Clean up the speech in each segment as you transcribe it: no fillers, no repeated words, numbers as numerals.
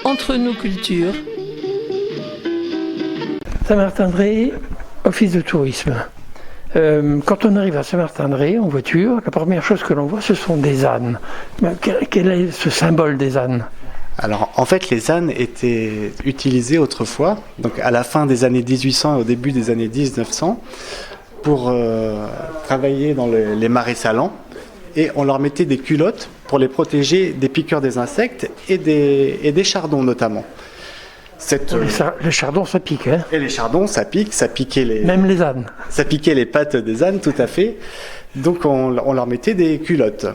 Entre nos cultures. Saint-Martin-de-Ré, office de tourisme. Quand on arrive à Saint-Martin-de-Ré en voiture, la première chose que l'on voit, ce sont des ânes. Quel est ce symbole des ânes ? Alors en fait les ânes étaient utilisés autrefois, donc à la fin des années 1800 et au début des années 1900, pour travailler dans les marais salants, et on leur mettait des culottes pour les protéger des piqûres des insectes et des chardons notamment. Les chardons, ça pique, hein ? Et les chardons, ça pique, ça piquait Même les ânes. Ça piquait les pattes des ânes, tout à fait. Donc on leur mettait des culottes.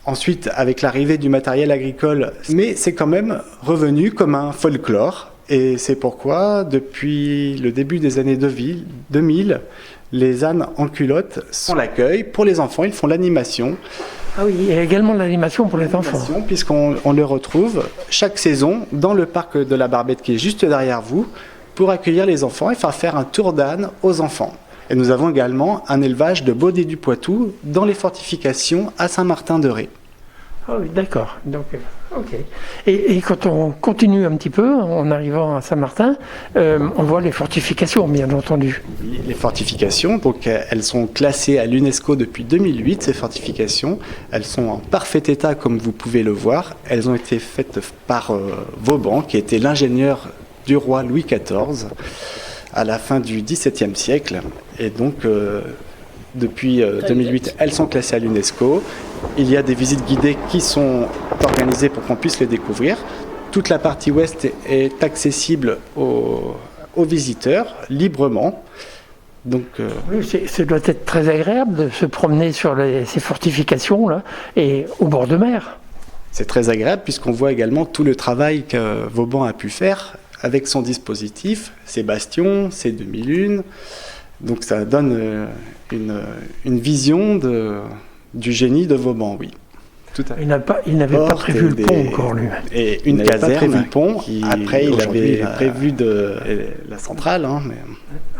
Ensuite, avec l'arrivée du matériel agricole, mais c'est quand même revenu comme un folklore. Et c'est pourquoi, depuis le début des années 2000, les ânes en culotte sont l'accueil. Pour les enfants, ils font l'animation. Ah oui, il y a également de l'animation pour les enfants. Puisqu'on le retrouve chaque saison dans le parc de la Barbette qui est juste derrière vous pour accueillir les enfants et faire un tour d'âne aux enfants. Et nous avons également un élevage de Baudet du Poitou dans les fortifications à Saint-Martin-de-Ré. Ah oui, d'accord. Donc, ok. Et quand on continue un petit peu, en arrivant à Saint-Martin, on voit les fortifications, bien entendu. Oui, les fortifications, donc elles sont classées à l'UNESCO depuis 2008, ces fortifications. Elles sont en parfait état, comme vous pouvez le voir. Elles ont été faites par Vauban, qui était l'ingénieur du roi Louis XIV, à la fin du XVIIe siècle. Et donc, depuis 2008, elles sont classées à l'UNESCO. Il y a des visites guidées qui sont organisées pour qu'on puisse les découvrir. Toute la partie ouest est accessible aux visiteurs librement. Donc, oui, ça doit être très agréable de se promener sur ces fortifications-là et au bord de mer. C'est très agréable puisqu'on voit également tout le travail que Vauban a pu faire avec son dispositif, ses bastions, ses demi-lunes. Donc ça donne une vision du génie de Vauban, oui. Tout à fait. Il n'avait pas prévu le pont encore, lui. Et une caserne, prévu le pont. Après, il avait prévu la centrale. Mais...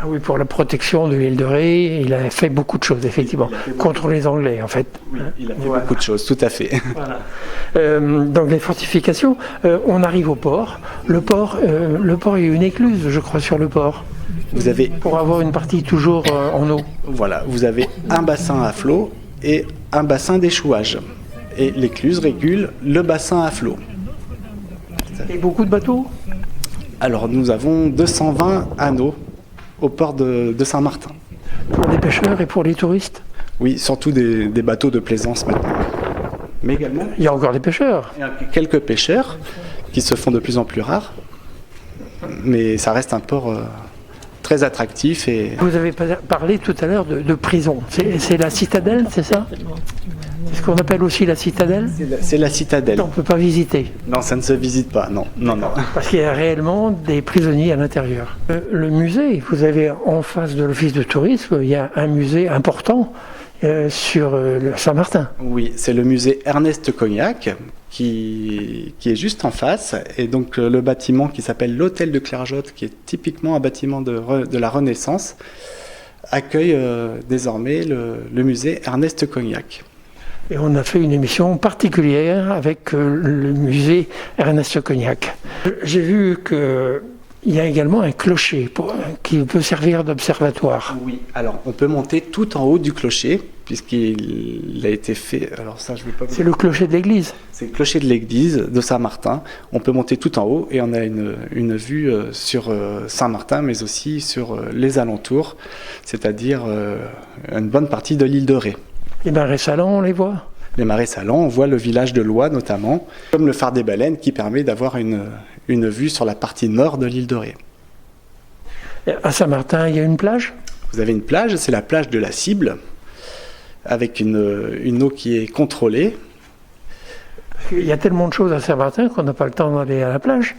Ah oui, pour la protection de l'île de Ré, il a fait beaucoup de choses, effectivement, contre les Anglais, en fait. Oui, il a fait beaucoup de choses, tout à fait. Voilà. Donc les fortifications, on arrive au port. Le port, il y a une écluse, je crois, sur le port. Pour avoir une partie toujours en eau. Voilà, vous avez un bassin à flot et un bassin d'échouage. Et l'écluse régule le bassin à flot. Et beaucoup de bateaux ? Alors nous avons 220 anneaux au port de Saint-Martin. Pour les pêcheurs et pour les touristes ? Oui, surtout des bateaux de plaisance maintenant. Mais également... Il y a encore des pêcheurs ? Il y a quelques pêcheurs qui se font de plus en plus rares. Mais ça reste un port très attractif. Vous avez parlé tout à l'heure de prison. C'est la citadelle, c'est ça ? C'est ce qu'on appelle aussi la citadelle ? C'est la citadelle. On ne peut pas visiter. Non, ça ne se visite pas, non. Parce qu'il y a réellement des prisonniers à l'intérieur. Le musée, vous avez en face de l'office de tourisme, il y a un musée important sur Saint-Martin. Oui, c'est le musée Ernest Cognac qui est juste en face. Et donc le bâtiment qui s'appelle l'Hôtel de Clergeotte, qui est typiquement un bâtiment de la Renaissance, accueille désormais le musée Ernest Cognac. Et on a fait une émission particulière avec le musée Ernest Cognac. J'ai vu qu'il y a également un clocher qui peut servir d'observatoire. Oui, alors on peut monter tout en haut du clocher, puisqu'il a été fait... Alors ça, je vais pas... C'est le clocher de l'église. C'est le clocher de l'église de Saint-Martin. On peut monter tout en haut et on a une vue sur Saint-Martin, mais aussi sur les alentours, c'est-à-dire une bonne partie de l'île de Ré. Les marais salants, on les voit ? Les marais salants, on voit le village de Loie notamment, comme le phare des Baleines qui permet d'avoir une vue sur la partie nord de l'île de Ré. À Saint-Martin, il y a une plage ? Vous avez une plage, c'est la plage de la Cible, avec une eau qui est contrôlée. Il y a tellement de choses à Saint-Martin qu'on n'a pas le temps d'aller à la plage.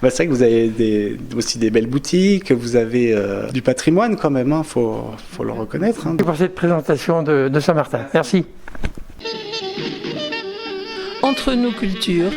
C'est vrai que vous avez aussi des belles boutiques, vous avez du patrimoine quand même, faut le reconnaître. Merci pour cette présentation de Saint-Martin. Merci. Entre nos cultures.